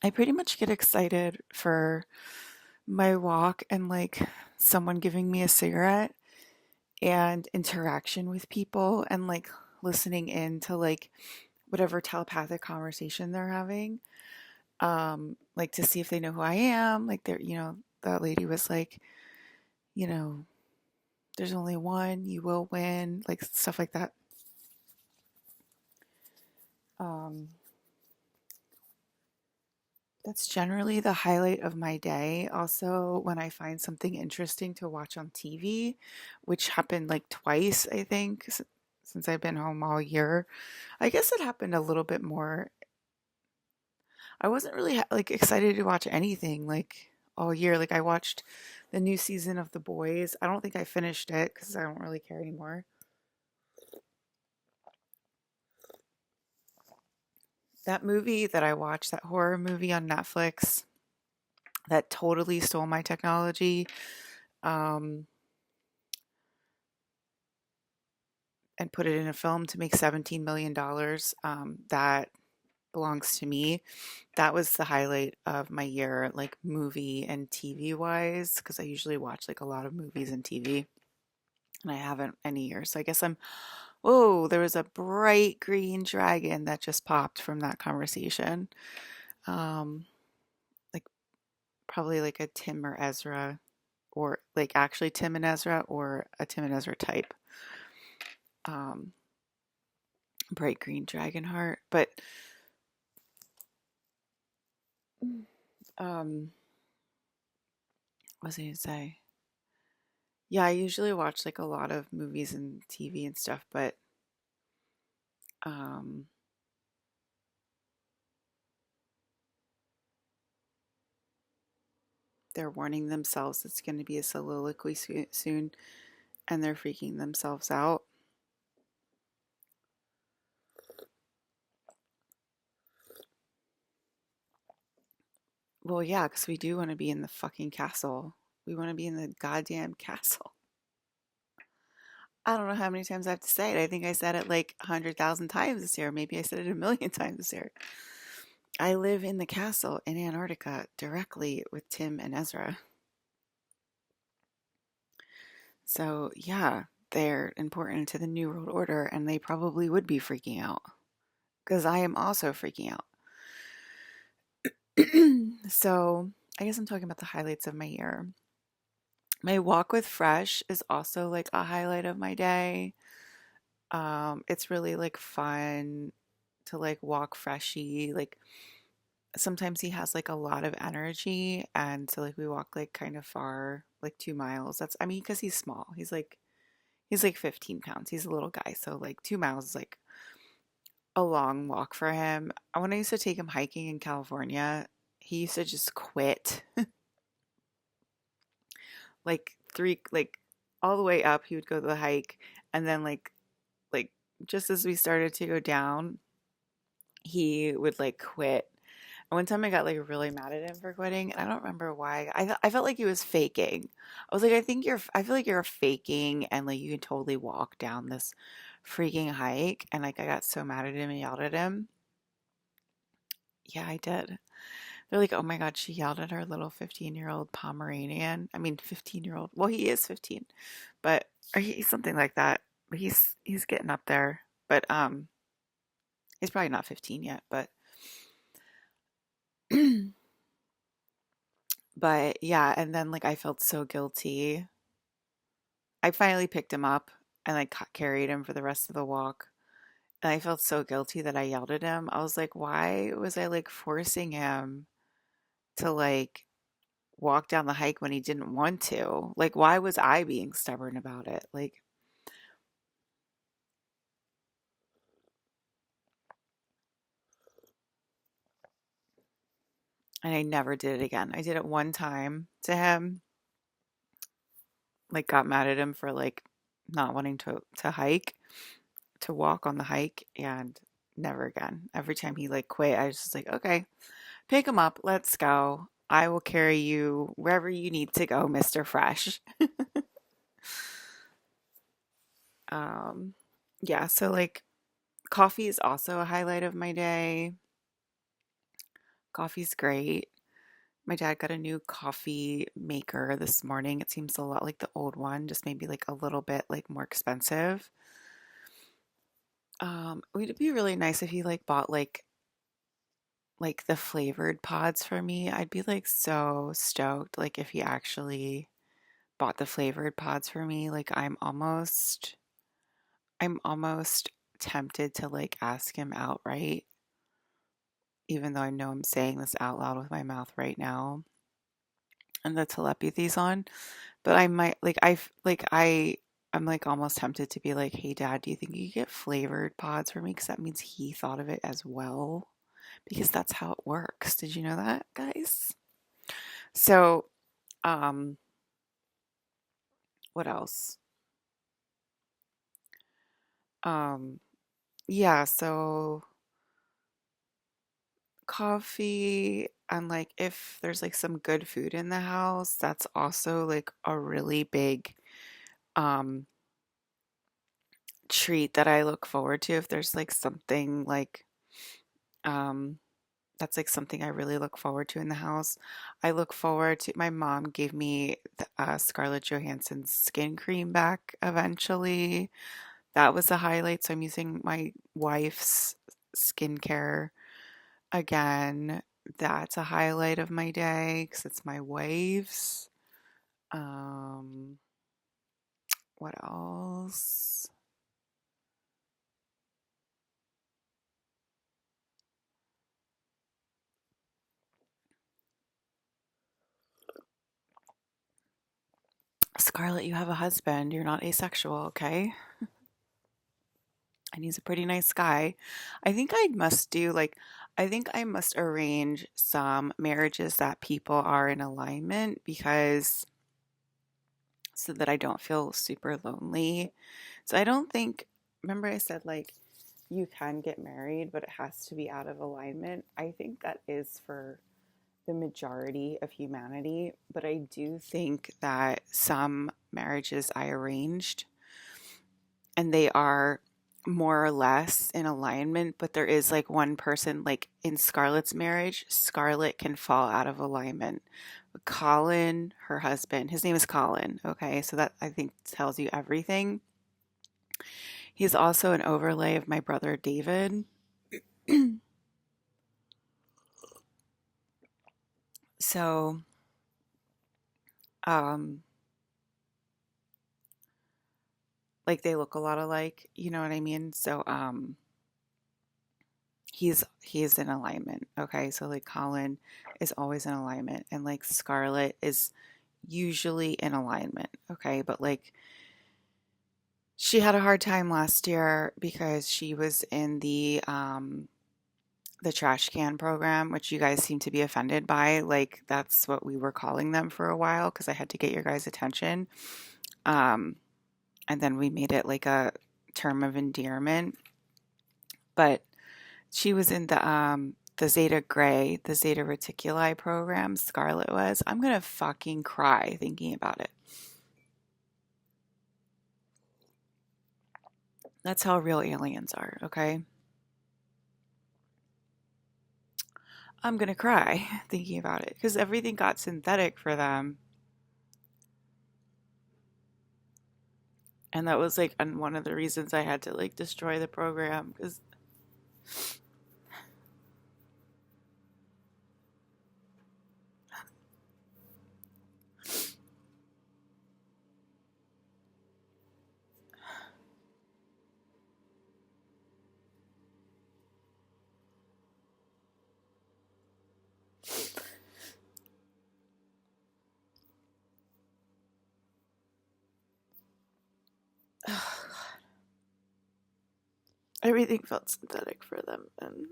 I pretty much get excited for my walk and like someone giving me a cigarette and interaction with people and like listening in to like whatever telepathic conversation they're having. Like to see if they know who I am. Like that lady was like, you know, there's only one, you will win, like stuff like that. Um, that's generally the highlight of my day. Also, when I find something interesting to watch on TV, which happened like twice, I think, since I've been home all year. I guess it happened a little bit more. I wasn't really like excited to watch anything like all year. Like I watched the new season of The Boys. I don't think I finished it because I don't really care anymore. That movie that I watched, that horror movie on Netflix that totally stole my technology, um, and put it in a film to make $17 million. That belongs to me. That was the highlight of my year, like movie and TV wise, because I usually watch like a lot of movies and TV, and I haven't any years. So I guess I'm, whoa, there was a bright green dragon that just popped from that conversation. Um, like probably like a Tim or Ezra, or like actually Tim and Ezra, or a Tim and Ezra type. Um, bright green dragon heart. But what was I gonna say? Yeah, I usually watch like a lot of movies and TV and stuff, but um, they're warning themselves it's going to be a soliloquy soon, and they're freaking themselves out. Well, yeah, because we do want to be in the fucking castle. We want to be in the goddamn castle. I don't know how many times I have to say it. I think I said it like 100,000 times this year. Maybe I said it a million times this year. I live in the castle in Antarctica directly with Tim and Ezra. So, yeah, they're important to the New World Order, and they probably would be freaking out because I am also freaking out. So, I guess I'm talking about the highlights of my year. My walk with Fresh is also like a highlight of my day. It's really like fun to like walk Freshy. Like sometimes he has like a lot of energy, and so like we walk like kind of far, like 2 miles. That's I mean, because he's small. He's like 15 pounds. He's a little guy, so like 2 miles is like a long walk for him. When I used to take him hiking in California, he used to just quit. Like like all the way up, he would go to the hike, and then like just as we started to go down, he would like quit. And one time I got like really mad at him for quitting, and I don't remember why. I felt like he was faking. I was like, I feel like you're faking, and like you can totally walk down this freaking hike. And like I got so mad at him and yelled at him. Yeah, I did. They're like, oh my God, she yelled at her little 15-year-old Pomeranian. I mean, 15-year-old. Well, he is 15, but or he's something like that. But he's getting up there. But he's probably not 15 yet. But but yeah, and then like I felt so guilty. I finally picked him up and like carried him for the rest of the walk. And I felt so guilty that I yelled at him. I was like, why was I like forcing him to like walk down the hike when he didn't want to? Like, why was I being stubborn about it? Like, and I never did it again. I did it one time to him, like, got mad at him for like not wanting to hike, to walk on the hike, and never again. Every time he like quit, I was just like, okay, pick him up, let's go. I will carry you wherever you need to go, Mr. Fresh. Um, yeah, so like coffee is also a highlight of my day. Coffee's great. My dad got a new coffee maker this morning. It seems a lot like the old one, just maybe like a little bit like more expensive. It'd be really nice if he like bought like the flavored pods for me. I'd be like so stoked like if he actually bought the flavored pods for me. Like I'm almost tempted to like ask him outright, even though I know I'm saying this out loud with my mouth right now and the telepathy's on. But I might I'm like almost tempted to be like, "Hey dad, do you think you could get flavored pods for me?" Because that means he thought of it as well. Because that's how it works. Did you know that, guys? So, um, what else? Um, yeah, so coffee and like if there's like some good food in the house, that's also like a really big um treat that I look forward to. If there's like something like um that's like something I really look forward to in the house. I look forward to my mom gave me Scarlett Johansson's skin cream back eventually. That was a highlight. So I'm using my wife's skincare again. That's a highlight of my day because it's my wife's. Um, what else? Scarlett, you have a husband. You're not asexual, okay? And he's a pretty nice guy. I think I must do like, I think I must arrange some marriages that people are in alignment because so that I don't feel super lonely. So I don't think, remember I said like you can get married, but it has to be out of alignment. I think that is for the majority of humanity, but I do think that some marriages I arranged and they are more or less in alignment, but there is like one person, like in Scarlett's marriage, Scarlett can fall out of alignment. But Colin, her husband, his name is Colin, okay? So that I think tells you everything. He's also an overlay of my brother David. So, um, like they look a lot alike, you know what I mean? So, he's in alignment, okay? So like Colin is always in alignment and like Scarlett is usually in alignment, okay? But like she had a hard time last year because she was in the trash can program, which you guys seem to be offended by. Like that's what we were calling them for a while because I had to get your guys' attention. Um, and then we made it like a term of endearment. But she was in the Zeta Gray, the Zeta Reticuli program. Scarlett was. I'm gonna fucking cry thinking about it. That's how real aliens are. Okay, I'm gonna cry thinking about it because everything got synthetic for them, and that was like one of the reasons I had to like destroy the program because everything felt synthetic for them, and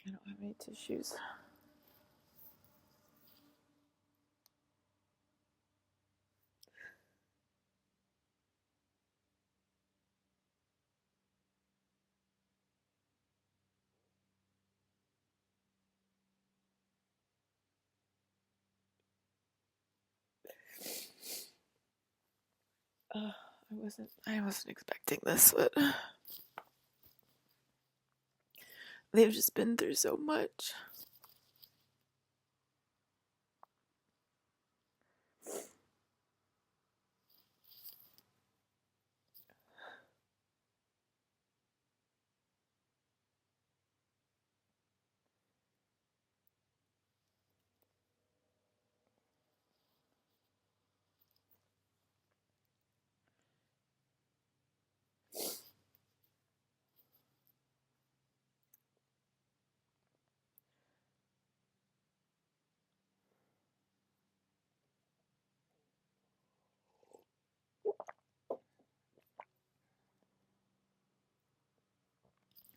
I don't have any tissues. I wasn't expecting this, but they've just been through so much.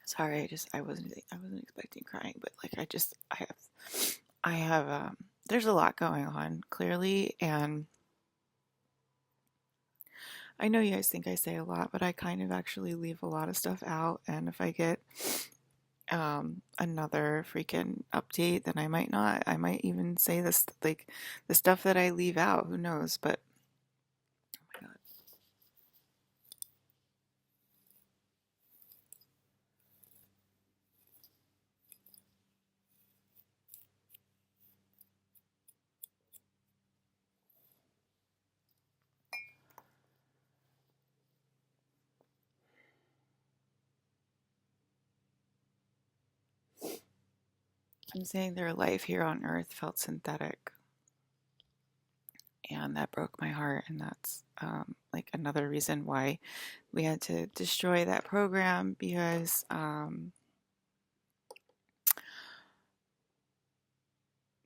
Sorry, I wasn't expecting crying, but like I have there's a lot going on clearly, and I know you guys think I say a lot, but I kind of actually leave a lot of stuff out, and if I get another freaking update, then I might not. I might even say this, like the stuff that I leave out, who knows, but oh my God. I'm saying their life here on earth felt synthetic, and that broke my heart, and that's like another reason why we had to destroy that program, because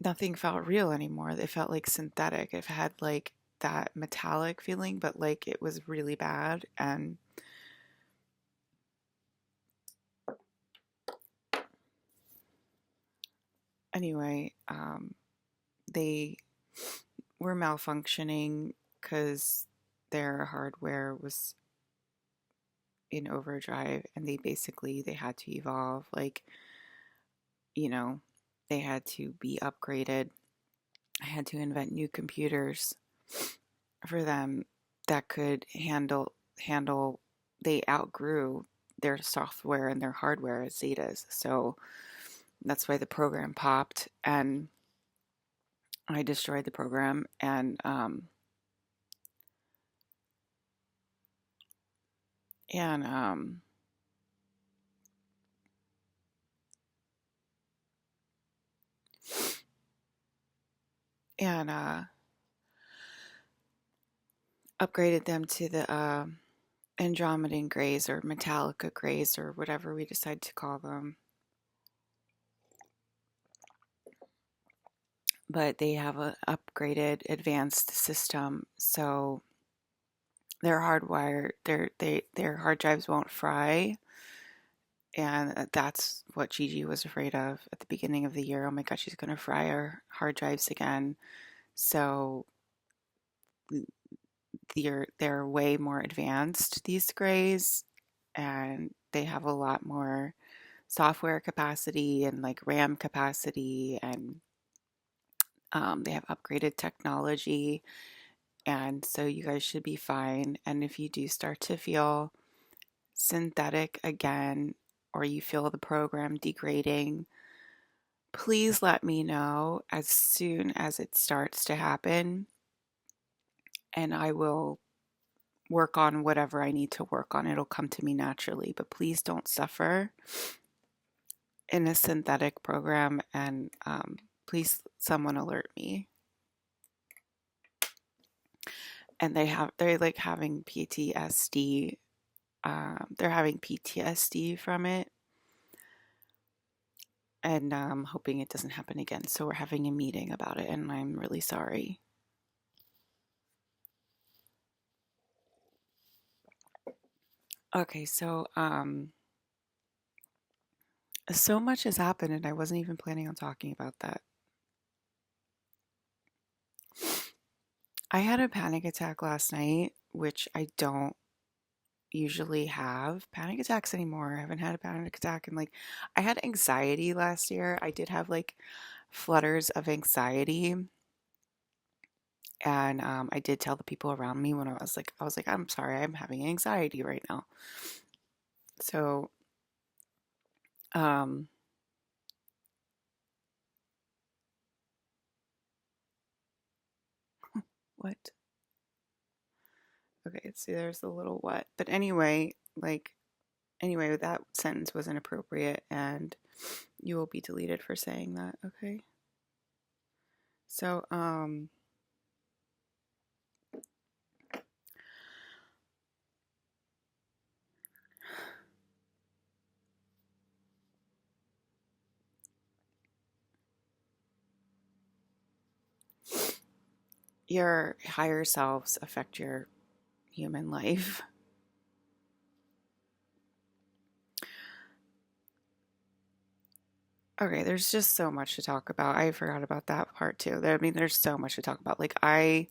nothing felt real anymore. It felt like synthetic. It had like that metallic feeling, but like it was really bad. And anyway, they were malfunctioning because their hardware was in overdrive, and they had to evolve, like, you know, they had to be upgraded. I had to invent new computers for them that could handle they outgrew their software and their hardware as Zetas. So that's why the program popped, and I destroyed the program, and and upgraded them to the Andromedan grays or Metallica grays or whatever we decide to call them. But they have an upgraded advanced system, so their their hard drives won't fry, and that's what Gigi was afraid of at the beginning of the year. Oh my God, she's gonna fry our hard drives again. So they're way more advanced, these grays, and they have a lot more software capacity and like RAM capacity, and they have upgraded technology, and so you guys should be fine. And if you do start to feel synthetic again, or you feel the program degrading, please let me know as soon as it starts to happen, and I will work on whatever I need to work on. It'll come to me naturally, but please don't suffer in a synthetic program, and please someone alert me. And they're like having PTSD. They're having PTSD from it, and I'm hoping it doesn't happen again. So we're having a meeting about it, and I'm really sorry. Okay, so much has happened, and I wasn't even planning on talking about that. I had a panic attack last night, which I don't usually have panic attacks anymore. I haven't had a panic attack in like, I had anxiety last year. I did have like flutters of anxiety, And I did tell the people around me when I was like, I'm sorry, I'm having anxiety right now. So, um, what? Okay, see, there's the little what. But anyway, anyway, that sentence was inappropriate and you will be deleted for saying that, okay? So, your higher selves affect your human life. Okay, there's just so much to talk about. I forgot about that part too. I mean, there's so much to talk about. Like I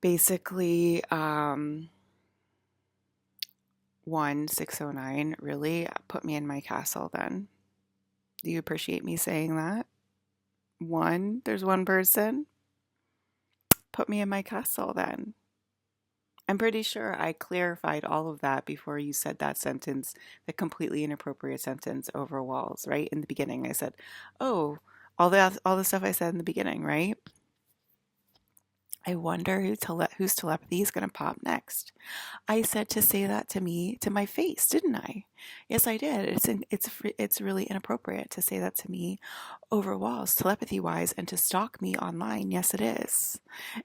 basically 1609 really put me in my castle then. Do you appreciate me saying that? There's one person put me in my castle then. I'm pretty sure I clarified all of that before you said that sentence, the completely inappropriate sentence over walls, right? In the beginning, I said, "Oh, all the stuff I said in the beginning, right?" I wonder whose telepathy is going to pop next. I said to say that to me to my face, didn't I? Yes, I did. It's really inappropriate to say that to me over walls, telepathy wise, and to stalk me online. Yes, it is.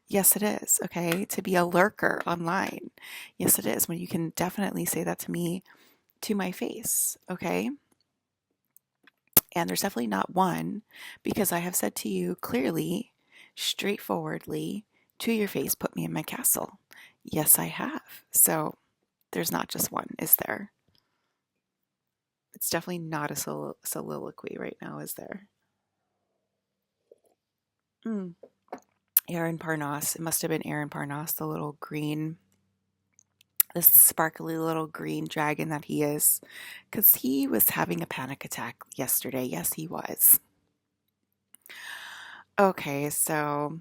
Yes, it is. Okay, to be a lurker online. Yes, it is. When you can definitely say that to me to my face. Okay. And there's definitely not one, because I have said to you clearly, straightforwardly, to your face, put me in my castle. Yes, I have. So there's not just one, is there? It's definitely not a soliloquy right now, is there? Mm. Aaron Parnas. It must have been Aaron Parnas, the little green, the sparkly little green dragon that he is. Because he was having a panic attack yesterday. Yes, he was. Okay, so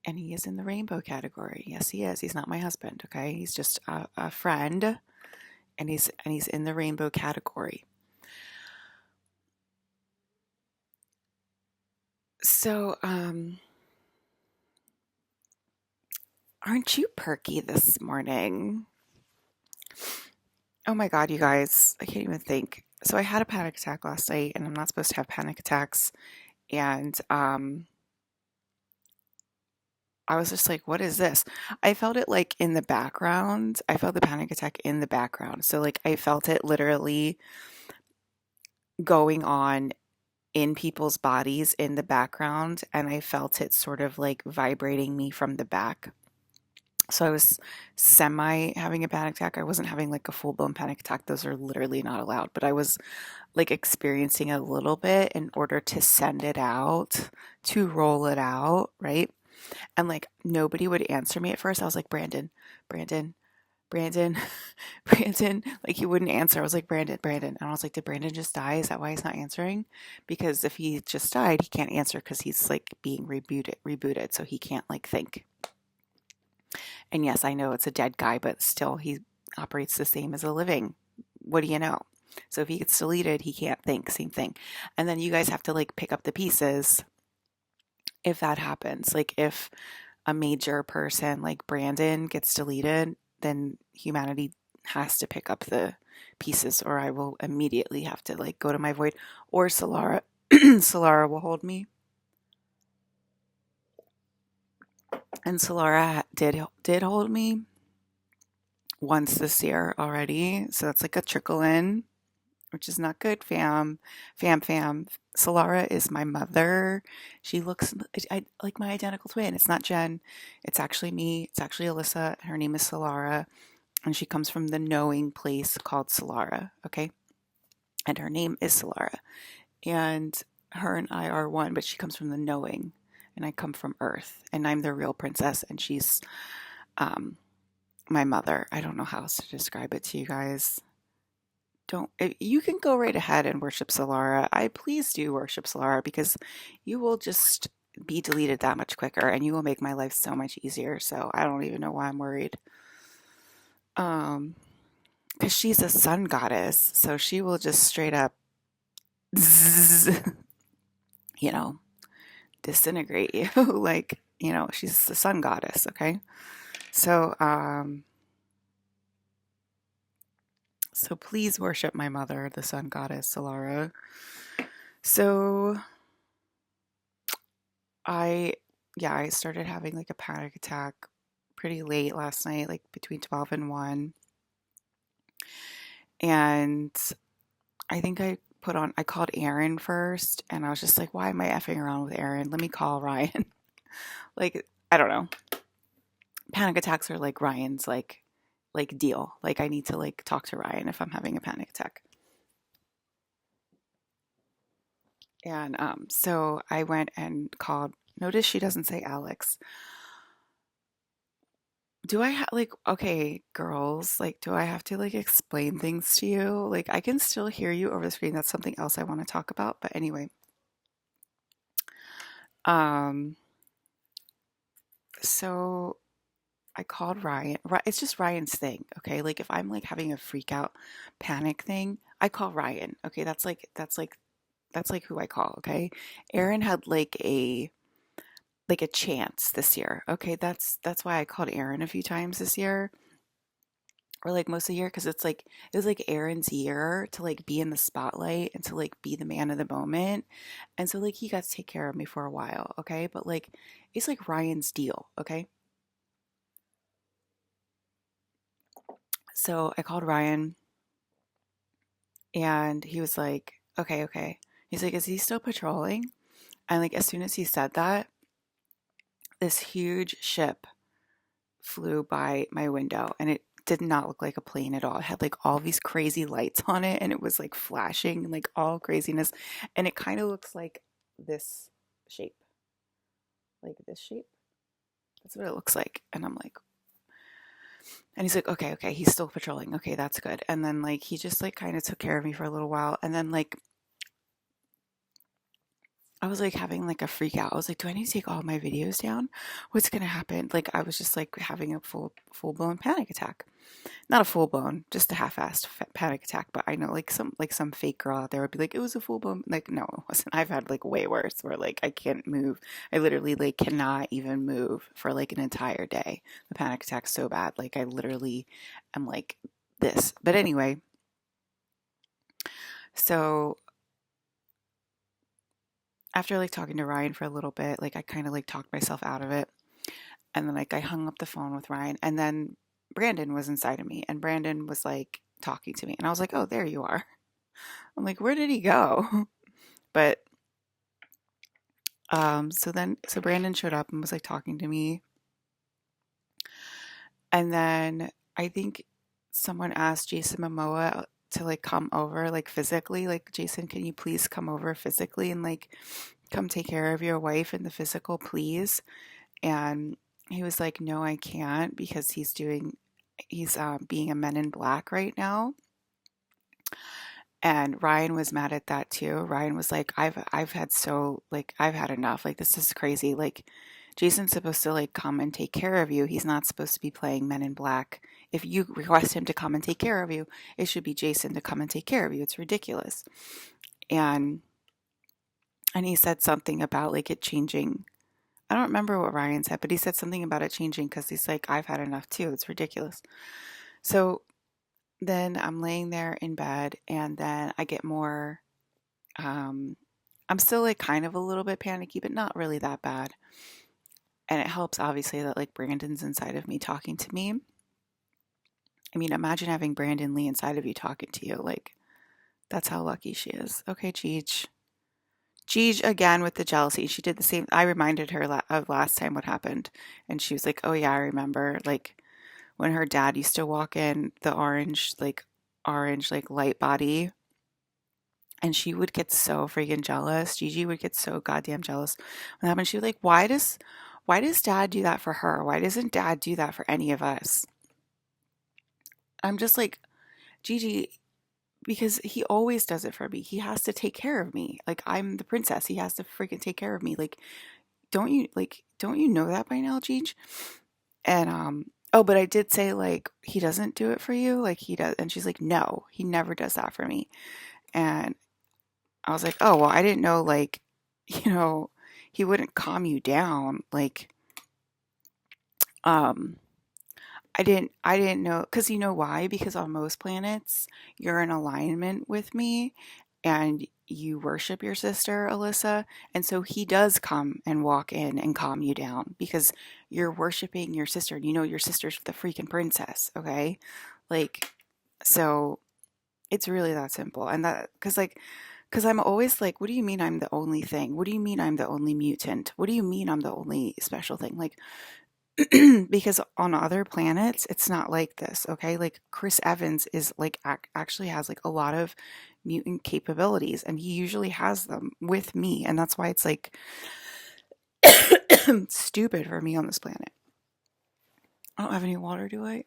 and he is in the rainbow category. Yes, he is. He's not my husband. Okay, he's just a friend, and he's in the rainbow category. So, aren't you perky this morning? Oh my God, you guys, I can't even think. So I had a panic attack last night, and I'm not supposed to have panic attacks. And I was just like, what is this? I felt it like in the background. I felt the panic attack in the background. So like I felt it literally going on in people's bodies in the background, and I felt it sort of like vibrating me from the back. So I was semi having a panic attack. I wasn't having like a full blown panic attack. Those are literally not allowed, but I was like experiencing a little bit in order to send it out, to roll it out, right? And like nobody would answer me at first. I was like, Brandon, Brandon, Brandon, Brandon. Like he wouldn't answer. I was like, Brandon, Brandon. And I was like, did Brandon just die? Is that why he's not answering? Because if he just died, he can't answer because he's like being rebooted. So he can't like think. And yes, I know it's a dead guy, but still he operates the same as a living. What do you know? So if he gets deleted, he can't think. Same thing. And then you guys have to like pick up the pieces if that happens. Like if a major person like Brandon gets deleted, then humanity has to pick up the pieces, or I will immediately have to like go to my void, or Solara. Solara will hold me. And Solara did hold me once this year already. So that's like a trickle in, which is not good, fam. Fam. Solara is my mother. She looks like my identical twin. It's not Jen. It's actually me. It's actually Alyssa. Her name is Solara. And she comes from the knowing place called Solara. Okay. And her name is Solara. And her and I are one, but she comes from the knowing. And I come from Earth. And I'm the real princess. And she's my mother. I don't know how else to describe it to you guys. Don't You can go right ahead and worship Solara. I please do worship Solara, because you will just be deleted that much quicker, and you will make my life so much easier. So I don't even know why I'm worried. Um, because she's a sun goddess, so she will just straight up, zzz, you know, disintegrate you. Like, she's the sun goddess. Okay, so so please worship my mother, the sun goddess, Solara. So I, yeah, I started having like a panic attack pretty late last night, like between 12 and 1. And I think I called Aaron first, and I was just like, why am I effing around with Aaron? Let me call Ryan. Like, I don't know. Panic attacks are like Ryan's like deal. Like I need to like talk to Ryan if I'm having a panic attack. And so I went and called. Notice she doesn't say Alex. Do I have like, okay, girls, like, do I have to like explain things to you? Like, I can still hear you over the screen. That's something else I want to talk about. But anyway, um, so I called Ryan. It's just Ryan's thing, okay? Like, if I'm like having a freak out panic thing, I call Ryan. Okay, that's like who I call. Okay, Aaron had like a chance this year. Okay, that's why I called Aaron a few times this year, or like most of the year, because it was like Aaron's year to like be in the spotlight and to like be the man of the moment. And so like he got to take care of me for a while, okay? But like it's like Ryan's deal, okay? So I called Ryan, and he was like, okay, okay. He's like, is he still patrolling? And like as soon as he said that, this huge ship flew by my window, and it did not look like a plane at all. It had like all these crazy lights on it, and it was like flashing, like all craziness. And it kind of looks like this shape, like this shape. That's what it looks like. And I'm like, and he's like, okay, okay, he's still patrolling. Okay, that's good. And then like he just like kind of took care of me for a little while. And then like I was like having like a freak out. I was like, do I need to take all my videos down? What's gonna happen? Like I was just like having a full blown panic attack. Not a full blown, just a half-assed panic attack. But I know like some fake girl out there would be like, it was a full blown. Like no, it wasn't. I've had like way worse where like I can't move. I literally like cannot even move for like an entire day. The panic attack's so bad. Like I literally am like this. But anyway, so after like talking to Ryan for a little bit, like I kind of like talked myself out of it. And then like I hung up the phone with Ryan, and then Brandon was inside of me, and Brandon was like talking to me, and I was like, "Oh, there you are." I'm like, "Where did he go?" But so Brandon showed up and was like talking to me, and then I think someone asked Jason Momoa to like come over like physically, like, "Jason, can you please come over physically and like come take care of your wife in the physical, please?" And he was like, "No, I can't, because he's being a Men in Black right now." And Ryan was mad at that too. Ryan was like, I've had I've had enough. Like this is crazy. Like Jason's supposed to like come and take care of you. He's not supposed to be playing Men in Black. If you request him to come and take care of you, it should be Jason to come and take care of you. It's ridiculous. And he said something about like it changing. I don't remember what Ryan said, but he said something about it changing because he's like, I've had enough too. It's ridiculous. So then I'm laying there in bed, and then I get more. Um, I'm still like kind of a little bit panicky, but not really that bad. And it helps, obviously, that like Brandon's inside of me talking to me. I mean, imagine having Brandon Lee inside of you talking to you. Like, that's how lucky she is. Okay, Cheech. Cheech again with the jealousy. She did the same. I reminded her of last time what happened. And she was like, oh, yeah, I remember. Like, when her dad used to walk in the orange, like light body, and she would get so freaking jealous. Gigi would get so goddamn jealous when that happened. She was like, why does dad do that for her? Why doesn't dad do that for any of us? I'm just like, Gigi, because he always does it for me. He has to take care of me. Like I'm the princess. He has to freaking take care of me. Like don't you know that by now, Jeej? And oh, but I did say like he doesn't do it for you, like he does, and she's like, no, he never does that for me. And I was like, oh well, I didn't know like, you know, he wouldn't calm you down, like um I didn't know, because you know why? Because on most planets, you're in alignment with me and you worship your sister, Alyssa. And so he does come and walk in and calm you down because you're worshiping your sister. And you know your sister's the freaking princess, okay? Like, so it's really that simple. And that, because I'm always like, what do you mean I'm the only thing? What do you mean I'm the only mutant? What do you mean I'm the only special thing? Like, because on other planets it's not like this, okay? Like Chris Evans is like actually has like a lot of mutant capabilities and he usually has them with me, and that's why it's like stupid for me on this planet. I don't have any water, do I?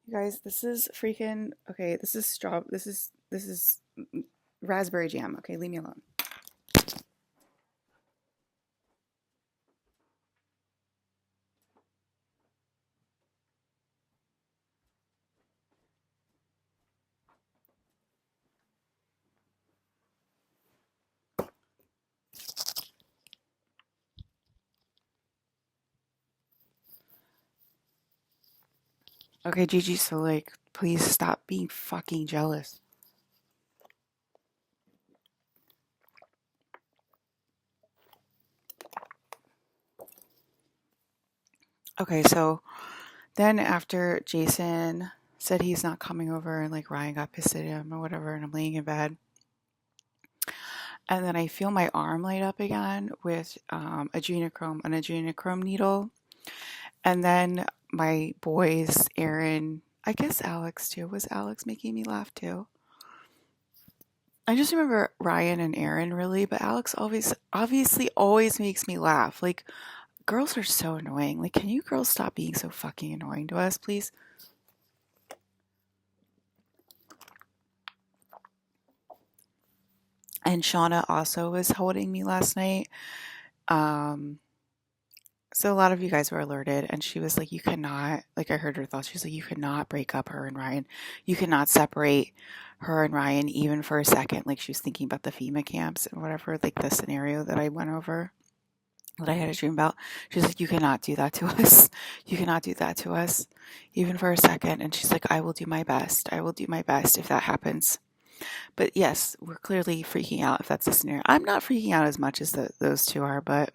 You guys, this is freaking okay. This is this is raspberry jam. Okay, leave me alone. Okay, Gigi, so like please stop being fucking jealous. Okay, so then after Jason said he's not coming over and like Ryan got pissed at him or whatever, and I'm laying in bed, and then I feel my arm light up again with an adrenochrome needle, and then my boys, Aaron, I guess Alex too. Was Alex making me laugh too? I just remember Ryan and Aaron really, but Alex always obviously always makes me laugh. Like girls are so annoying. Like, can you girls stop being so fucking annoying to us, please? And Shauna also was holding me last night. Um, so a lot of you guys were alerted, and she was like, "You cannot." Like I heard her thoughts. She's like, "You cannot break up her and Ryan. You cannot separate her and Ryan even for a second." Like she was thinking about the FEMA camps and whatever, like the scenario that I went over, that I had a dream about. She's like, "You cannot do that to us. You cannot do that to us, even for a second." And she's like, "I will do my best. I will do my best if that happens." But yes, we're clearly freaking out if that's the scenario. I'm not freaking out as much as those two are, but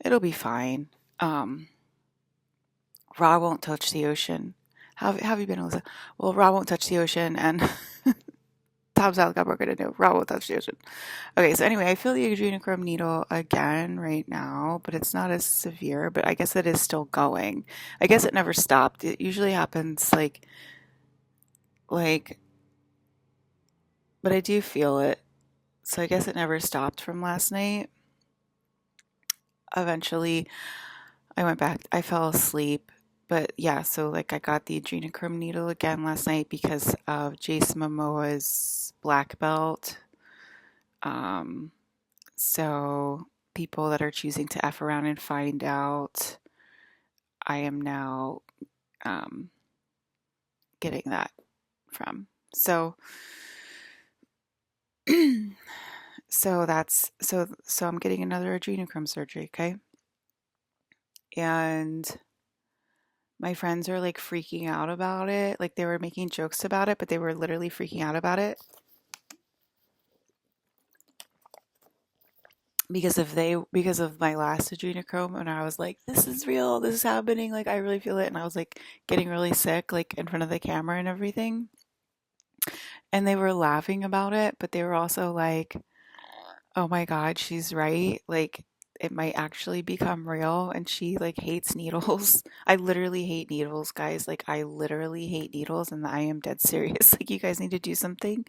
it'll be fine. Um, Ra won't touch the ocean. How have you been, Alyssa? Well, Ra won't touch the ocean, and Tom's out got broken into. Ra won't touch the ocean. Okay, so anyway, I feel the adrenochrome needle again right now, but it's not as severe. But I guess it is still going. I guess it never stopped. It usually happens like, but I do feel it. So I guess it never stopped from last night. Eventually, I went back. I fell asleep. But yeah, so like I got the adrenochrome needle again last night because of Jason Momoa's black belt. Um, so people that are choosing to F around and find out, I am now um, getting that from. So so I'm getting another adrenochrome surgery, okay? And my friends are like freaking out about it. Like they were making jokes about it, but they were literally freaking out about it because of my last adrenochrome, and I was like, this is real, this is happening, like I really feel it, and I was like getting really sick like in front of the camera and everything. And they were laughing about it, but they were also like, oh my god, she's right, like it might actually become real, and she like hates needles. I literally hate needles, guys. Like I literally hate needles, and I am dead serious. Like you guys need to do something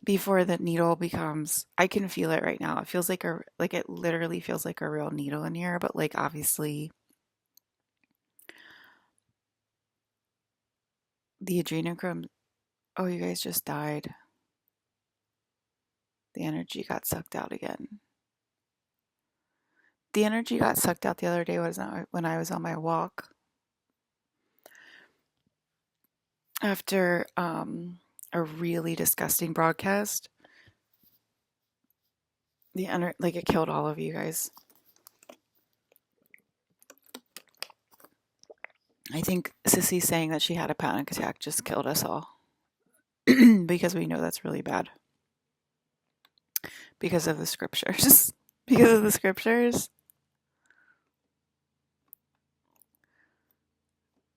before the needle becomes, I can feel it right now. It feels like it literally feels like a real needle in here, but like obviously The adrenochrome. Oh, you guys just died. The energy got sucked out again. The energy got sucked out the other day was when I was on my walk after a really disgusting broadcast. Like it killed all of you guys. I think Sissy saying that she had a panic attack just killed us all because we know that's really bad because of the scriptures. Because of the scriptures.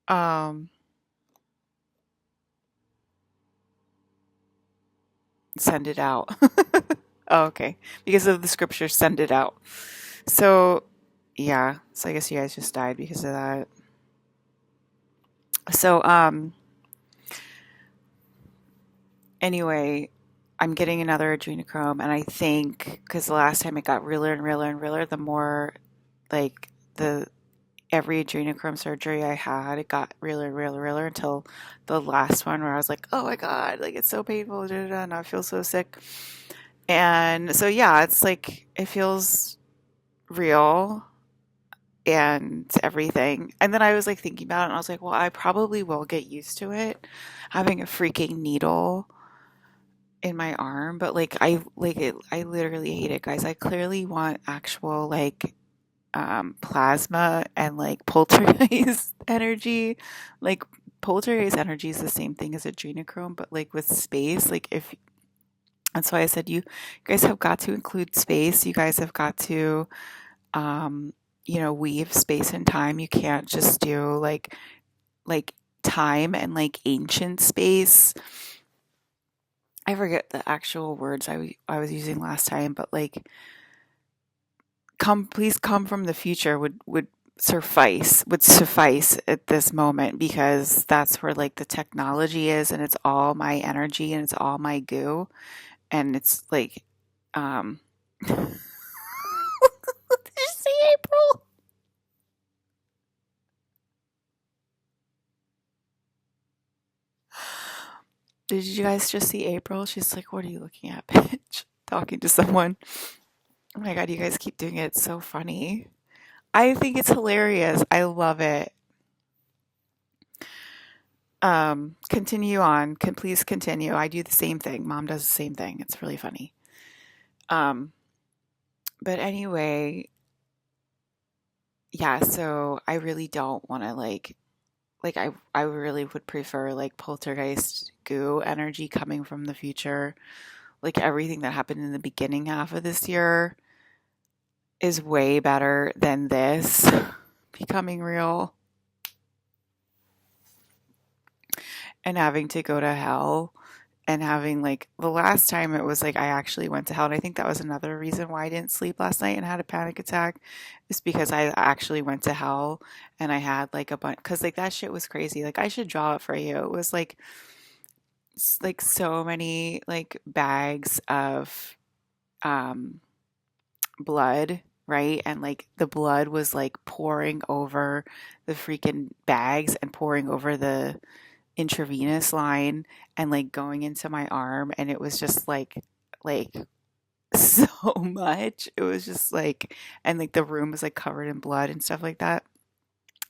Um, Send it out. Oh, okay. Because of the scriptures, send it out. So, yeah. So I guess you guys just died because of that. So, anyway, I'm getting another adrenochrome, and I think because the last time it got realer and realer and realer, the more like the every adrenochrome surgery I had, it got realer and realer and realer until the last one where I was like, oh my God, like it's so painful, da, da, da, and I feel so sick. And so, yeah, it's like it feels real and everything. And then I was like thinking about it and I was like, well, I probably will get used to it having a freaking needle in my arm, but like I literally hate it, guys. I clearly want actual like plasma and like poltergeist energy. Like poltergeist energy is the same thing as adrenochrome, but like with space, like if that's why I said you guys have got to include space. You guys have got to um weave space and time. You can't just do like time and like ancient space. I forget the actual words I was using last time, but like come please come from the future would suffice at this moment because that's where like the technology is and it's all my energy and it's all my goo and it's like did you see April? Did you guys just see April? She's like, what are you looking at, bitch? Talking to someone. Oh my God, you guys keep doing it. It's so funny. I think it's hilarious. I love it. Continue on. Please continue. I do the same thing. Mom does the same thing. It's really funny. Um, but anyway, yeah, so I really don't want to like I really would prefer like poltergeist goo energy coming from the future. Like everything that happened in the beginning half of this year is way better than this becoming real and having to go to hell and having like the last time it was like I actually went to hell and I think that was another reason why I didn't sleep last night and had a panic attack is because I actually went to hell and I had like a bunch because like that shit was crazy. Like I should draw it for you. It was like so many like bags of um blood, right? And like the blood was like pouring over the freaking bags and pouring over the intravenous line and like going into my arm and it was just like so much. It was just like and like the room was like covered in blood and stuff like that.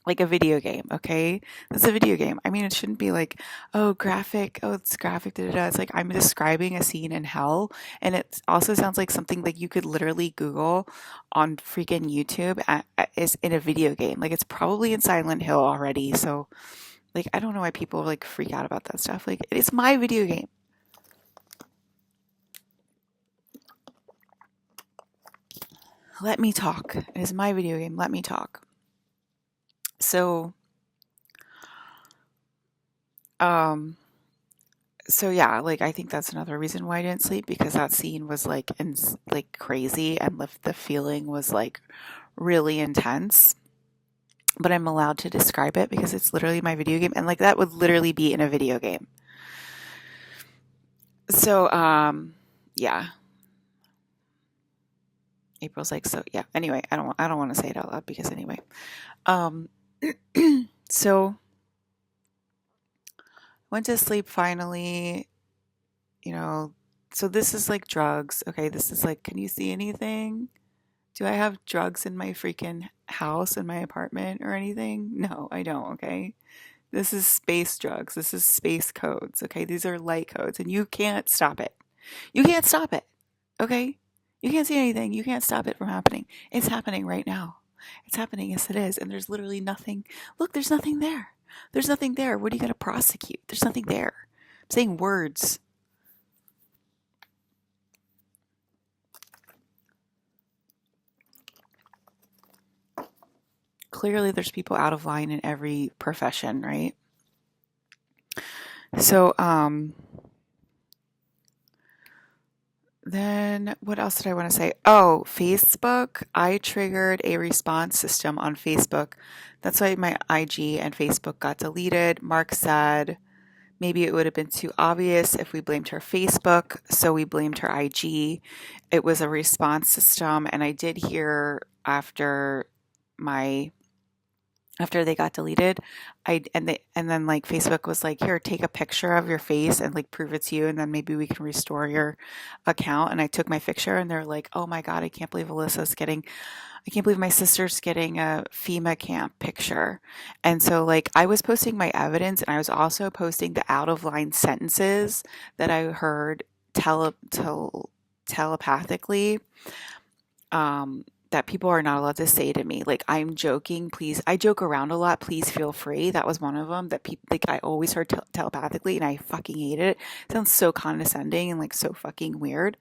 Like a video game, okay? It's a video game. I mean, it shouldn't be like, oh, graphic. Oh, it's graphic. Da, da, da. It's like I'm describing a scene in hell, and it also sounds like something like you could literally Google on freaking YouTube is in a video game. Like it's probably in Silent Hill already. So, like, I don't know why people like freak out about that stuff. Like, it's my video game. Let me talk. It is my video game. Let me talk. So, um, so yeah, like I think that's another reason why I didn't sleep because that scene was like like crazy and the feeling was like really intense. But I'm allowed to describe it because it's literally my video game and like that would literally be in a video game. So yeah. April's like so yeah. Anyway, I don't want to say it out loud because anyway. Um so Went to sleep finally, you know. So this is like drugs. Okay, this is like, can you see anything? Do I have drugs in my freaking house, in my apartment or anything? No, I don't, okay? This is space drugs. This is space codes, okay? These are light codes, and you can't stop it. You can't stop it, okay? You can't see anything. You can't stop it from happening. It's happening right now. It's happening, yes, it is. And there's literally nothing. Look, there's nothing there. There's nothing there. What are you going to prosecute? There's nothing there. I'm saying words. Clearly, there's people out of line in every profession, right? So, then what else did I want to say? Oh, Facebook. I triggered a response system on Facebook. That's why my IG and Facebook got deleted. Mark said maybe it would have been too obvious if we blamed her Facebook, so we blamed her IG. It was a response system, and I did hear my after they got deleted, and then like Facebook was like, here, take a picture of your face and like prove it's you, and then maybe we can restore your account. And I took my picture, and they're like, oh my god, I can't believe my sister's getting a FEMA camp picture. And so like I was posting my evidence, and I was also posting the out of line sentences that I heard telepathically, that people are not allowed to say to me. Like, I'm joking, please. I joke around a lot. Please feel free. That was one of them that people like I always heard telepathically, and I fucking hated it. It sounds so condescending and like so fucking weird.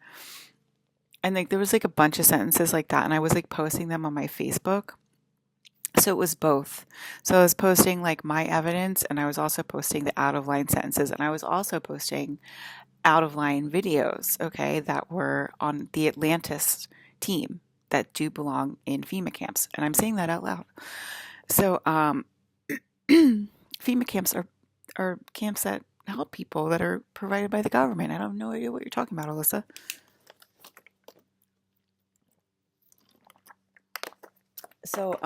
And like there was like a bunch of sentences like that, and I was like posting them on my Facebook. So it was both. So I was posting like my evidence, and I was also posting the out of line sentences, and I was also posting out of line videos, okay, that were on the Atlantis team that do belong in FEMA camps. And I'm saying that out loud. So FEMA camps are camps that help people that are provided by the government. I have no idea what you're talking about, Alyssa. So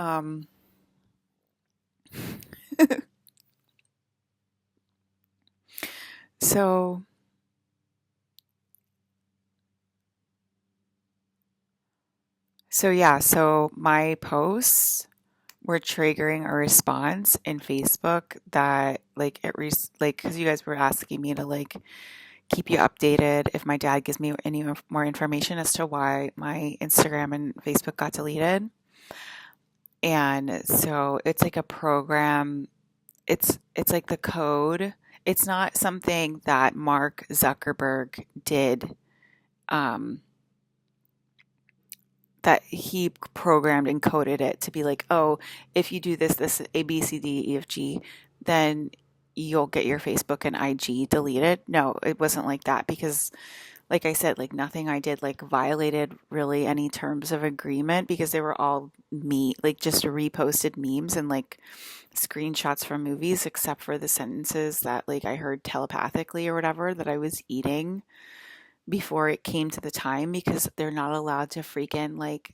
so yeah, so my posts were triggering a response in Facebook that like like because you guys were asking me to like keep you updated if my dad gives me any more information as to why my Instagram and Facebook got deleted. And so it's like a program. It's like the code. It's not something that Mark Zuckerberg did, um, that he programmed and coded it to be like, oh, if you do this A B C D E F G, then you'll get your Facebook and IG deleted. No, it wasn't like that, because like I said, like nothing I did like violated really any terms of agreement, because they were all like just reposted memes and like screenshots from movies, except for the sentences that like I heard telepathically or whatever that I was eating before it came to the time, because they're not allowed to freaking like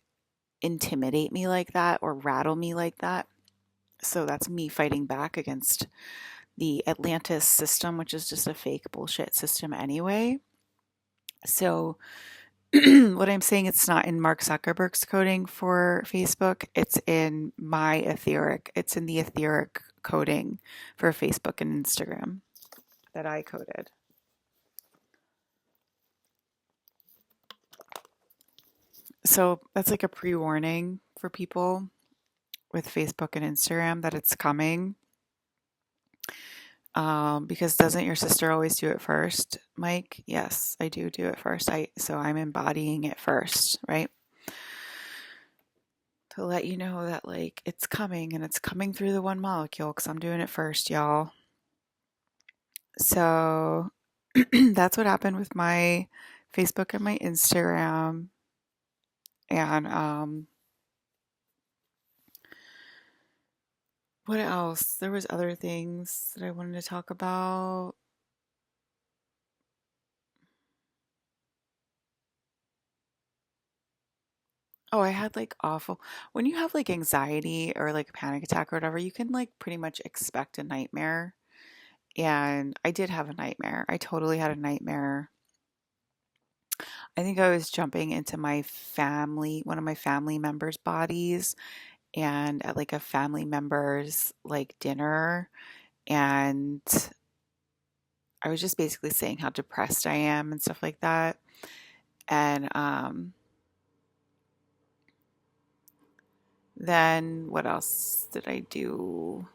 intimidate me like that or rattle me like that. So that's me fighting back against the Atlantis system, which is just a fake bullshit system anyway. So what I'm saying, it's not in Mark Zuckerberg's coding for Facebook. It's in my etheric. It's in the etheric coding for Facebook and Instagram that I coded. So that's like a pre-warning for people with Facebook and Instagram that it's coming. Because doesn't your sister always do it first, Mike? Yes, I do it first. So I'm embodying it first, right? To let you know that like it's coming, and it's coming through the one molecule, because I'm doing it first, y'all. So that's what happened with my Facebook and my Instagram. And what else? There was other things that I wanted to talk about. Oh, I had like awful. When you have like anxiety or like a panic attack or whatever, you can like pretty much expect a nightmare. And I did have a nightmare. I totally had a nightmare. I think I was jumping into one of my family members' bodies, and at like a family member's like dinner, and I was just basically saying how depressed I am and stuff like that. And then what else did I do?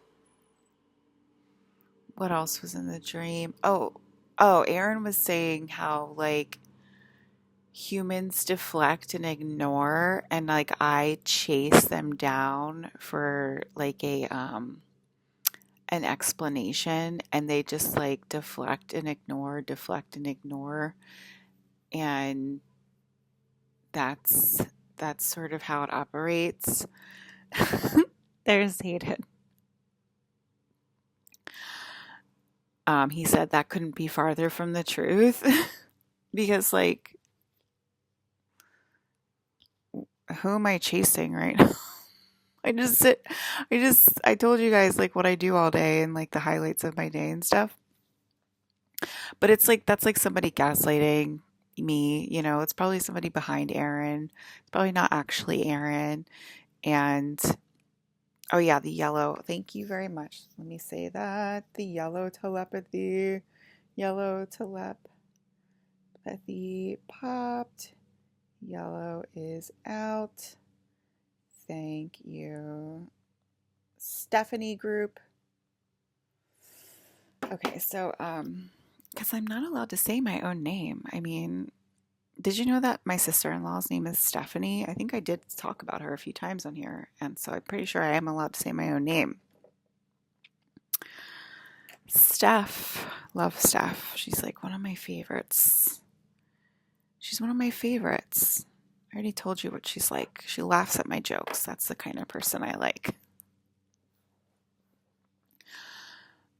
What else was in the dream? Oh, Aaron was saying how like humans deflect and ignore, and like I chase them down for like a an explanation, and they just like deflect and ignore, and that's that's sort of how it operates. There's Hayden. He said that couldn't be farther from the truth because like who am I chasing right now? I just sit, I told you guys like what I do all day and like the highlights of my day and stuff. But it's like that's like somebody gaslighting me, you know, it's probably somebody behind Aaron. It's probably not actually Aaron. And oh yeah, the yellow. Thank you very much. Let me say that. The yellow telepathy. Yellow telepathy popped. Yellow is out. Thank you. Stephanie group. Okay, so because I'm not allowed to say my own name. I mean, did you know that my sister-in-law's name is Stephanie? I think I did talk about her a few times on here, and so I'm pretty sure I am allowed to say my own name. Steph, love Steph. She's like one of my favorites. She's one of my favorites. I already told you what she's like. She laughs at my jokes. That's the kind of person I like.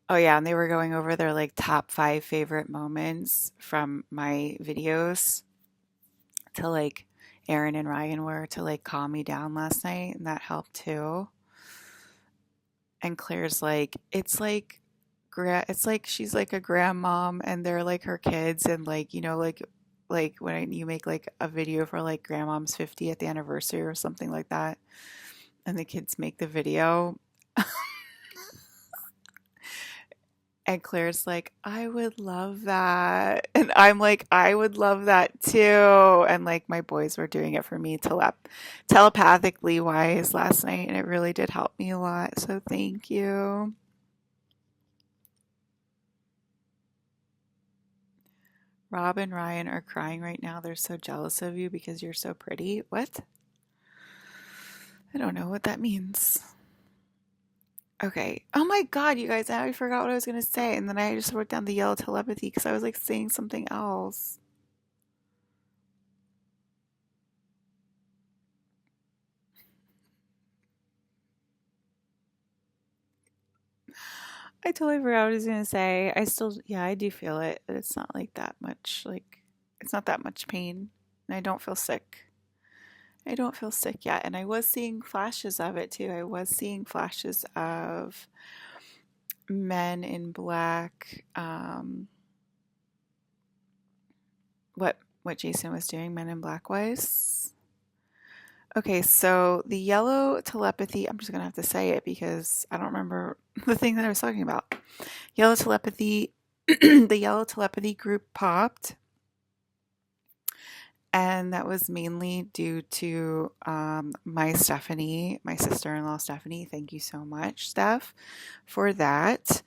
Oh yeah, and they were going over their like top 5 favorite moments from my videos to like Aaron and Ryan were to like calm me down last night, and that helped too. And Claire's like, it's like she's like a grandmom and they're like her kids, and like you know like when you make like a video for like grandmom's 50th anniversary or something like that, and the kids make the video. And Claire's like, I would love that. And I'm like, I would love that too. And like my boys were doing it for me telepathically wise last night. And it really did help me a lot. So thank you. Rob and Ryan are crying right now. They're so jealous of you because you're so pretty. What? I don't know what that means. Okay. Oh my God, you guys, I forgot what I was going to say. And then I just wrote down the yellow telepathy because I was like saying something else. I totally forgot what I was going to say. Yeah, I do feel it, but it's not like that much, like, it's not that much pain. And I don't feel sick. I don't feel sick yet. And I was seeing flashes of it too. I was seeing flashes of men in black. What Jason was doing, Men in Black was. Okay, so the yellow telepathy, I'm just gonna have to say it because I don't remember the thing that I was talking about. Yellow telepathy, the yellow telepathy group popped, and that was mainly due to my sister-in-law Stephanie. Thank you so much, Steph, for that.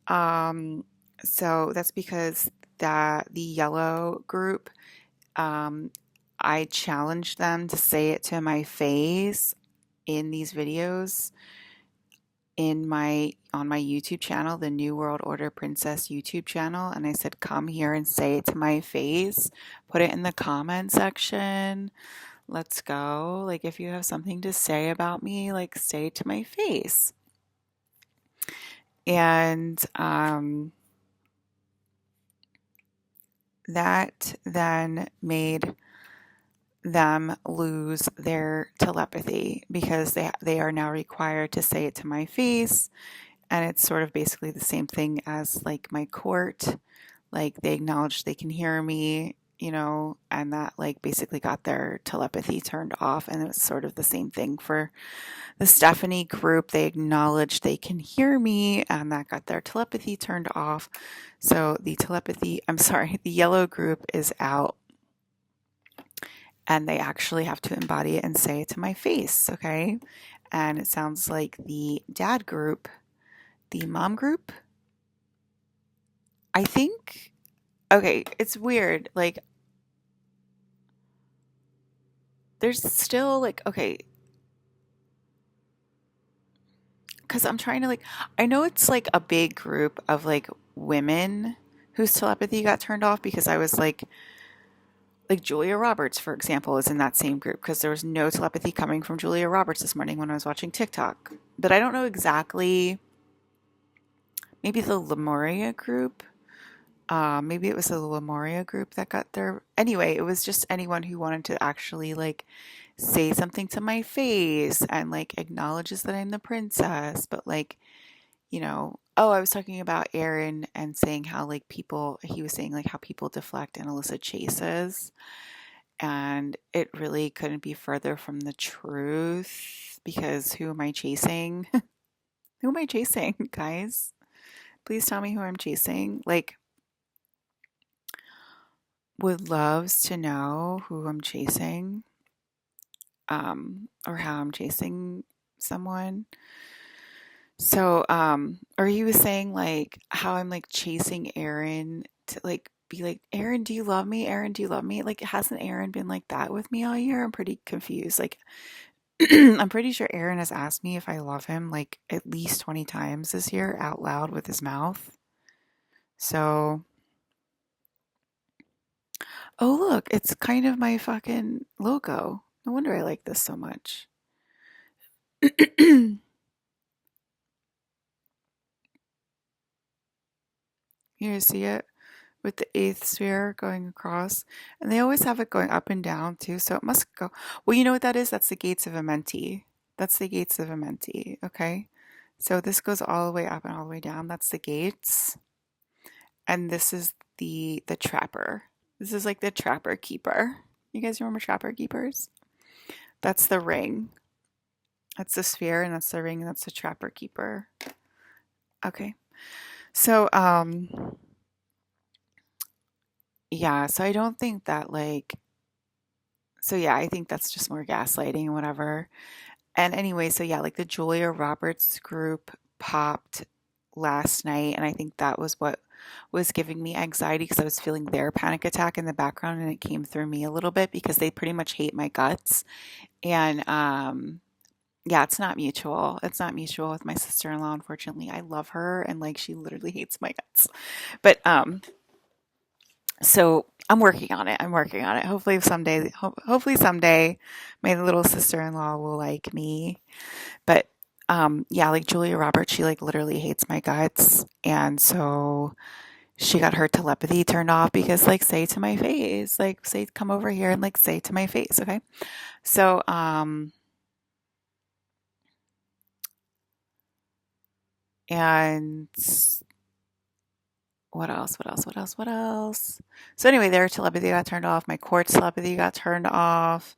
So that's because the yellow group, I challenged them to say it to my face in these videos on my YouTube channel, the New World Order Princess YouTube channel, and I said, come here and say it to my face. Put it in the comment section. Let's go. Like if you have something to say about me, like say it to my face. And that then made them lose their telepathy because they are now required to say it to my face. and it's sort of basically the same thing as like my court. Like they acknowledge they can hear me, and that like basically got their telepathy turned off. And it was sort of the same thing for the Stephanie group. They acknowledge they can hear me, and that got their telepathy turned off. So the yellow group is out, and they actually have to embody it and say it to my face, okay? And it sounds like the dad group, the mom group, I think. Okay, it's weird. Like, there's still like, okay, because I'm trying to like, I know it's like a big group of like women whose telepathy got turned off because I was like Julia Roberts, for example, is in that same group because there was no telepathy coming from Julia Roberts this morning when I was watching TikTok. But I don't know exactly. Maybe the Lemuria group. Maybe it was the Lemuria group that got there. Anyway, it was just anyone who wanted to actually like say something to my face and like acknowledges that I'm the princess. But like, oh, I was talking about Aaron and saying how like he was saying like how people deflect and elicit chases. And it really couldn't be further from the truth because who am I chasing? Who am I chasing, guys? Please tell me who I'm chasing. Like, would loves to know who I'm chasing, or how I'm chasing someone. So, or he was saying like how I'm like chasing Aaron to like be like, Aaron, do you love me? Aaron, do you love me? Like, hasn't Aaron been like that with me all year? I'm pretty confused. Like, I'm pretty sure Aaron has asked me if I love him like at least 20 times this year out loud with his mouth. So, oh, look, it's kind of my fucking logo. No wonder I like this so much. You see it with the eighth sphere going across, and they always have it going up and down too. So it must go. Well, you know what that is? That's the gates of Amenti. That's the gates of Amenti. Okay, so this goes all the way up and all the way down. That's the gates, and this is the trapper. This is like the trapper keeper. You guys remember trapper keepers? That's the ring. That's the sphere, and that's the ring, and that's the trapper keeper. Okay, so yeah, so I don't think that like, so yeah, I think that's just more gaslighting and whatever. And anyway, so yeah, like the Julia Roberts group popped last night, and I think that was what was giving me anxiety because I was feeling their panic attack in the background, and it came through me a little bit because they pretty much hate my guts. And yeah, it's not mutual. It's not mutual with my sister-in-law, unfortunately. I love her and like she literally hates my guts. But so I'm working on it. I'm working on it. Hopefully someday my little sister-in-law will like me. But yeah, like Julia Roberts, she like literally hates my guts. And so she got her telepathy turned off because like say to my face, like say come over here and like say to my face, okay? So and what else? What else? What else? What else? So anyway, their telepathy got turned off. My court's telepathy got turned off.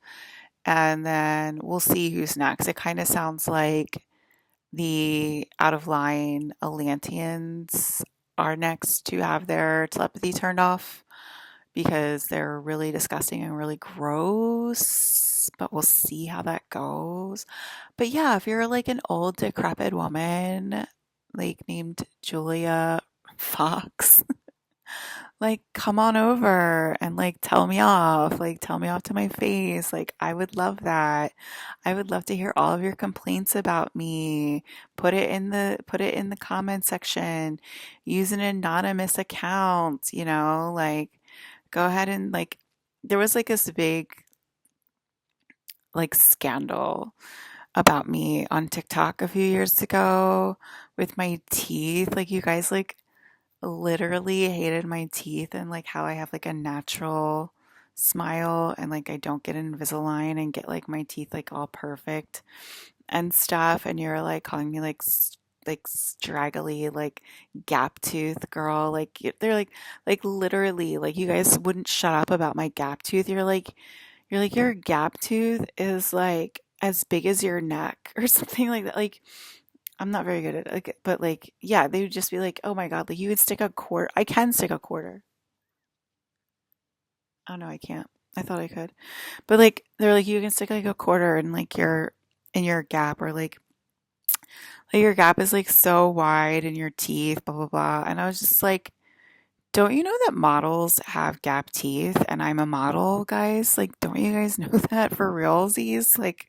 And then we'll see who's next. It kind of sounds like the out of line Atlanteans are next to have their telepathy turned off because they're really disgusting and really gross. But we'll see how that goes. But yeah, if you're like an old decrepit woman, like named Julia Fox, like come on over and like tell me off to my face. Like I would love that. I would love to hear all of your complaints about me. Put it in the comment section. Use an anonymous account, like go ahead and like there was like this big like scandal about me on TikTok a few years ago with my teeth. Like you guys like literally hated my teeth and like how I have like a natural smile and like I don't get Invisalign and get like my teeth like all perfect and stuff. And you're like calling me like like straggly, like gap tooth girl. Like they're like literally, like you guys wouldn't shut up about my gap tooth. You're like your gap tooth is like as big as your neck or something like that. Like I'm not very good at it, like, but like yeah, they would just be like, oh my God, like you could stick a quarter. I can stick a quarter. Oh no, I can't. I thought I could. But like they're like you can stick like a quarter in like your in your gap or like your gap is like so wide in your teeth, blah blah blah. And I was just like, don't you know that models have gap teeth? And I'm a model, guys. Like, don't you guys know that for realsies? Like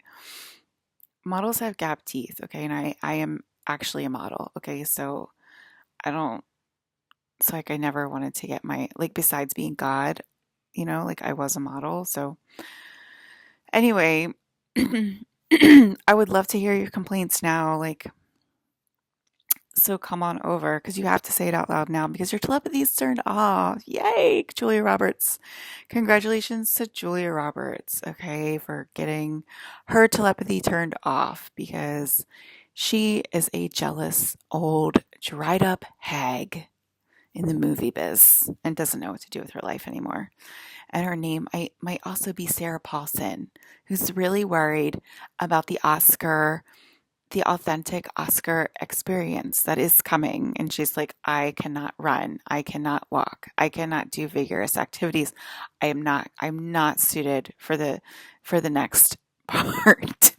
models have gap teeth, okay? And I am actually a model, okay? So I don't it's like I never wanted to get my like besides being God, you know, like I was a model. So anyway, I would love to hear your complaints now. Like, so come on over because you have to say it out loud now because your telepathy is turned off. Yay, Julia Roberts. Congratulations to Julia Roberts, okay, for getting her telepathy turned off because she is a jealous, old, dried up hag in the movie biz and doesn't know what to do with her life anymore. And her name might also be Sarah Paulson, who's really worried about the authentic Oscar experience that is coming. And she's like, I cannot run. I cannot walk. I cannot do vigorous activities. I'm not suited for the next part.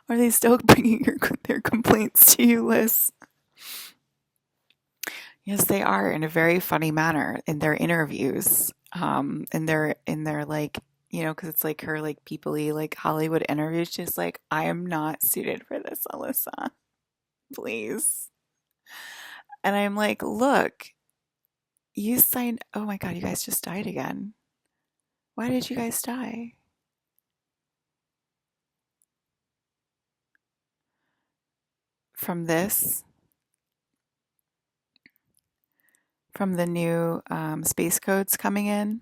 Are they still bringing their complaints to you, Liz? Yes, they are in a very funny manner in their interviews. In their like, you know, because it's like her like peoply like Hollywood interviews. She's like, I am not suited for this, Alyssa. Please. And I'm like, look, you signed. Oh my God, you guys just died again. Why did you guys die? From this? From the new space codes coming in?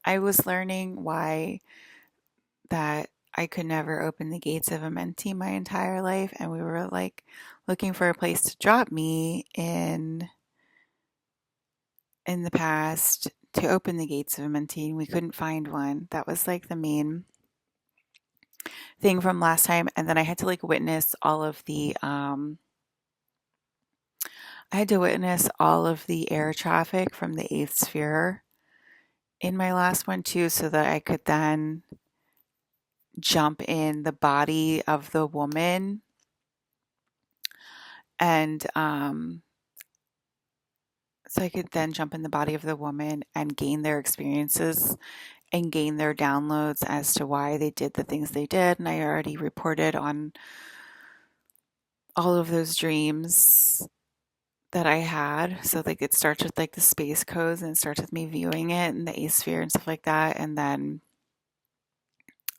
I was learning why that I could never open the gates of a mentee my entire life, and we were like looking for a place to drop me in the past to open the gates of a mentee, and we couldn't find one. That was like the main thing from last time, and then I had to like witness all of the I had to witness all of the air traffic from the eighth sphere in my last one too, so that I could then jump in the body of the woman and so I could then jump in the body of the woman and gain their experiences and gain their downloads as to why they did the things they did. And I already reported on all of those dreams that I had. So like it starts with like the space codes and it starts with me viewing it and the sphere and stuff like that. And then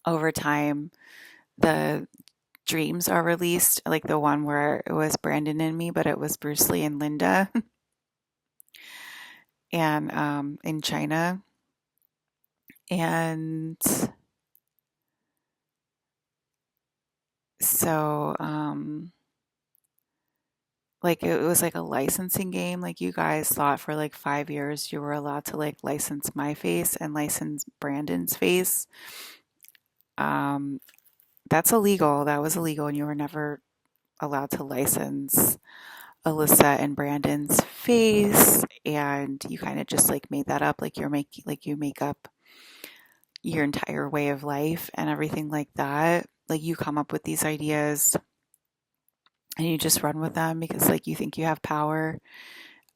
over time, the dreams are released, like the one where it was Brandon and me, but it was Bruce Lee and Linda and in China. And so like it was like a licensing game. Like you guys thought for like 5 years you were allowed to like license my face and license Brandon's face. Um, that's illegal. That was illegal, and you were never allowed to license Alyssa and Brandon's face. And you kind of just like made that up, like you make up your entire way of life and everything like that. Like you come up with these ideas and you just run with them because like you think you have power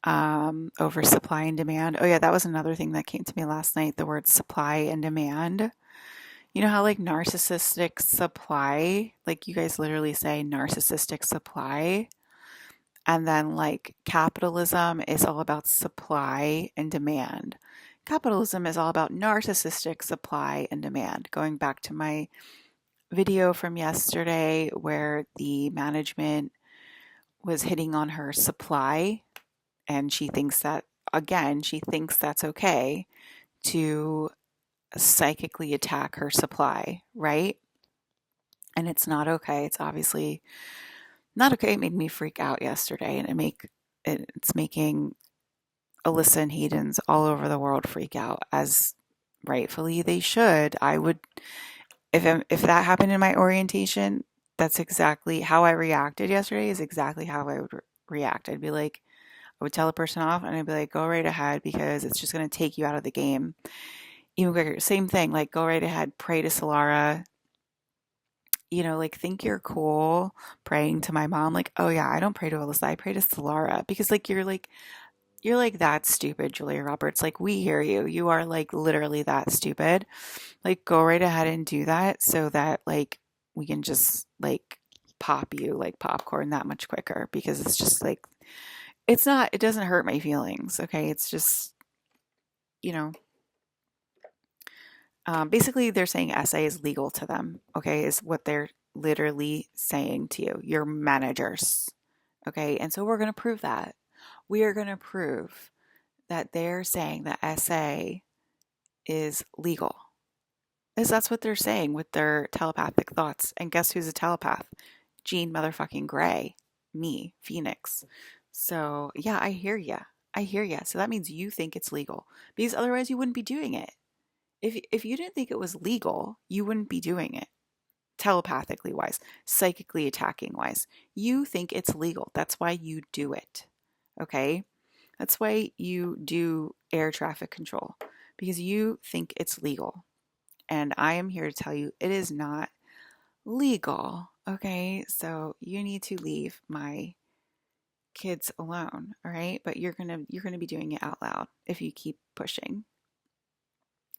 over supply and demand. Oh yeah, that was another thing that came to me last night, the word supply and demand. You know how like narcissistic supply, like you guys literally say narcissistic supply, and then like capitalism is all about supply and demand. Capitalism is all about narcissistic supply and demand. Going back to my video from yesterday where the management was hitting on her supply, and she thinks that, again, she thinks that's okay to psychically attack her supply, right? And it's not okay. It's obviously not okay. It made me freak out yesterday, and it's making Alyssa and Hayden's all over the world freak out, as rightfully they should. I would, if that happened in my orientation, that's exactly how I reacted yesterday. Is exactly how I would react. I'd be like, I would tell the person off, and I'd be like, go right ahead, because it's just going to take you out of the game even quicker. Same thing, like, go right ahead, pray to Solara. Like, think you're cool praying to my mom. Like, oh yeah, I don't pray to Alyssa, I pray to Solara, because like you're like that stupid, Julia Roberts. Like, we hear you. You are like literally that stupid. Like, go right ahead and do that so that like we can just like pop you like popcorn that much quicker, because it's just like, it doesn't hurt my feelings. Okay. It's just, you know, basically they're saying SA is legal to them. Okay. Is what they're literally saying to you, your managers. Okay. And so we're going to prove that. We are going to prove that they're saying that SA is legal. Is that's what they're saying with their telepathic thoughts. And guess who's a telepath? Jean motherfucking Grey. Me, Phoenix. So yeah, I hear ya. I hear ya. So that means you think it's legal, because otherwise you wouldn't be doing it. If you didn't think it was legal, you wouldn't be doing it. Telepathically wise, psychically attacking wise, you think it's legal. That's why you do it. Okay? That's why you do air traffic control, because you think it's legal. And I am here to tell you it is not legal. Okay? So you need to leave my kids alone, all right? But you're going to be doing it out loud if you keep pushing.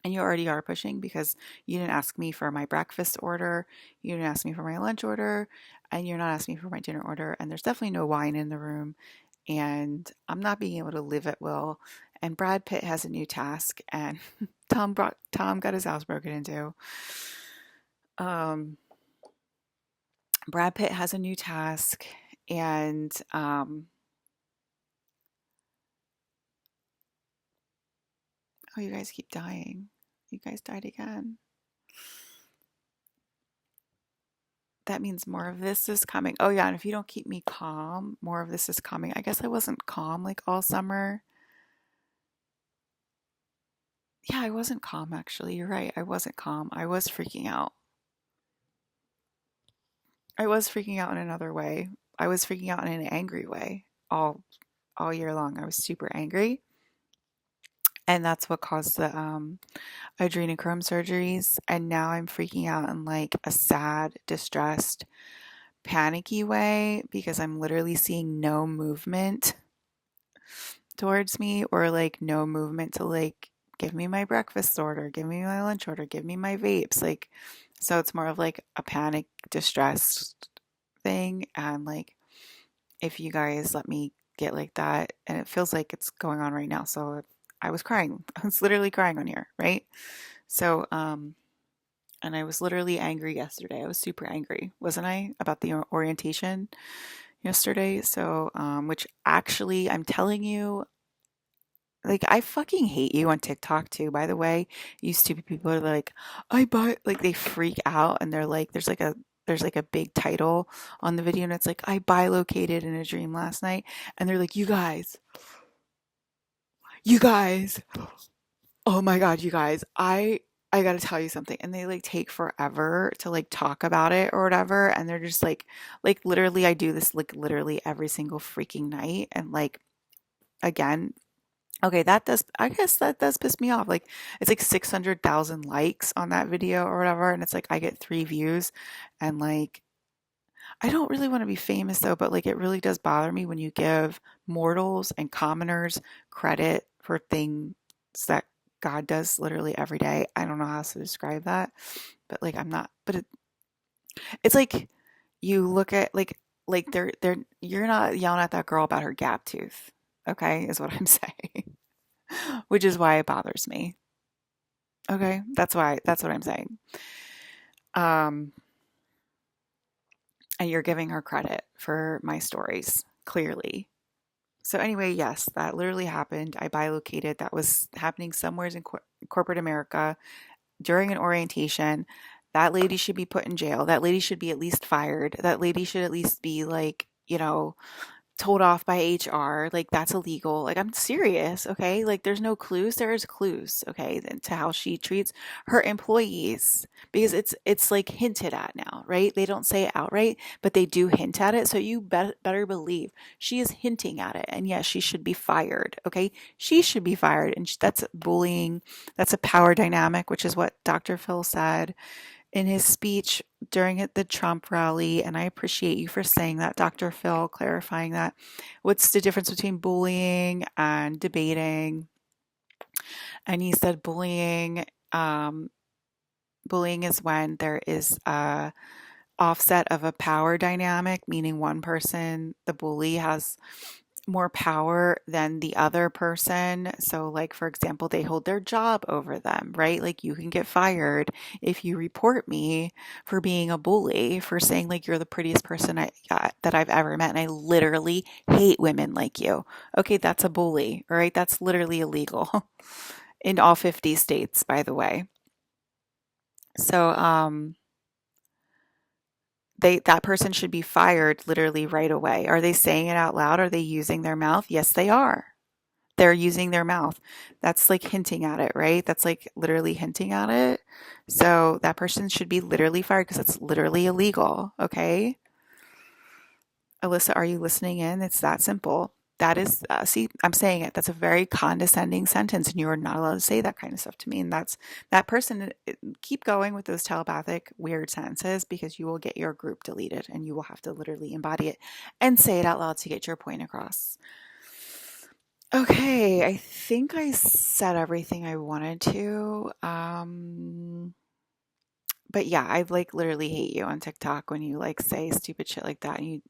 And you already are pushing, because you didn't ask me for my breakfast order, you didn't ask me for my lunch order, and you're not asking me for my dinner order, and there's definitely no wine in the room, and I'm not being able to live at will. And Brad Pitt has a new task, and Tom got his house broken into. Brad Pitt has a new task, and oh, you guys keep dying. You guys died again. That means more of this is coming. Oh yeah, and if you don't keep me calm, more of this is coming. I guess I wasn't calm like all summer. Yeah, I wasn't calm actually. You're right. I wasn't calm. I was freaking out. I was freaking out in another way. I was freaking out in an angry way all year long. I was super angry. And that's what caused the adrenochrome surgeries. And now I'm freaking out in like a sad, distressed, panicky way, because I'm literally seeing no movement towards me, or like no movement to like give me my breakfast order, give me my lunch order, give me my vapes. Like, so it's more of like a panic, distress thing. And like, if you guys let me get like that, and it feels like it's going on right now. So I was crying. I was literally crying on here, right? So, and I was literally angry yesterday. I was super angry, wasn't I, about the orientation yesterday? So, which actually, I'm telling you, like, I fucking hate you on TikTok too, by the way. You stupid people are like, I buy, like, they freak out, and they're like, there's like a big title on the video, and it's like, I bilocated in a dream last night. And they're like, you guys, oh my God, you guys, I gotta tell you something. And they like take forever to like talk about it or whatever. And they're just like literally, I do this like literally every single freaking night. And like, again, okay, I guess that does piss me off. Like, it's like 600,000 likes on that video or whatever. And it's like, I get 3 views. And like, I don't really want to be famous though, but like, it really does bother me when you give mortals and commoners credit for things that God does literally every day. I don't know how else to describe that, but like, I'm not, but it's like, you look at like you're not yelling at that girl about her gap tooth. Okay, is what I'm saying. Which is why it bothers me. Okay, that's what I'm saying. Um, and you're giving her credit for my stories. clearly. So anyway, yes, that literally happened. I bilocated. That was happening somewhere in corporate America during an orientation. That lady should be put in jail. That lady should be at least fired. That lady should at least be like, told off by HR. Like that's illegal. Like I'm serious, okay? Like there's no clues. There is clues, okay, to how she treats her employees because it's like hinted at now, right? They don't say it outright, but they do hint at it. So you better believe she is hinting at it. And yes, she should be fired, okay? She should be fired. And that's bullying. That's a power dynamic, which is what Dr. Phil said in his speech during the Trump rally, and I appreciate you for saying that, Dr. Phil, clarifying that. What's the difference between bullying and debating? And he said bullying is when there is a offset of a power dynamic, meaning one person, the bully, has more power than the other person. So, like, for example, they hold their job over them, right? Like, you can get fired if you report me for being a bully, for saying, like, you're the prettiest person that I've ever met. And I literally hate women like you. Okay, that's a bully, all right? That's literally illegal in all 50 states, by the way. So, that person should be fired literally right away. Are they saying it out loud? Are they using their mouth? Yes, they are. They're using their mouth. That's like hinting at it, right? That's like literally hinting at it. So that person should be literally fired because it's literally illegal. Okay. Alyssa, are you listening in? It's that simple. That is, see, I'm saying it. That's a very condescending sentence, and you are not allowed to say that kind of stuff to me. And that's that person. Keep going with those telepathic weird sentences because you will get your group deleted, and you will have to literally embody it and say it out loud to get your point across. Okay, I think I said everything I wanted to. But yeah, I like literally hate you on TikTok when you like say stupid shit like that and you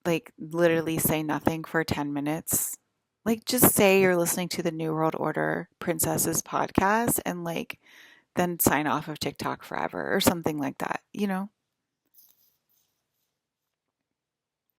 like literally say nothing for 10 minutes. Like just say you're listening to the New World Order Princesses podcast and like then sign off of TikTok forever or something like that, you know?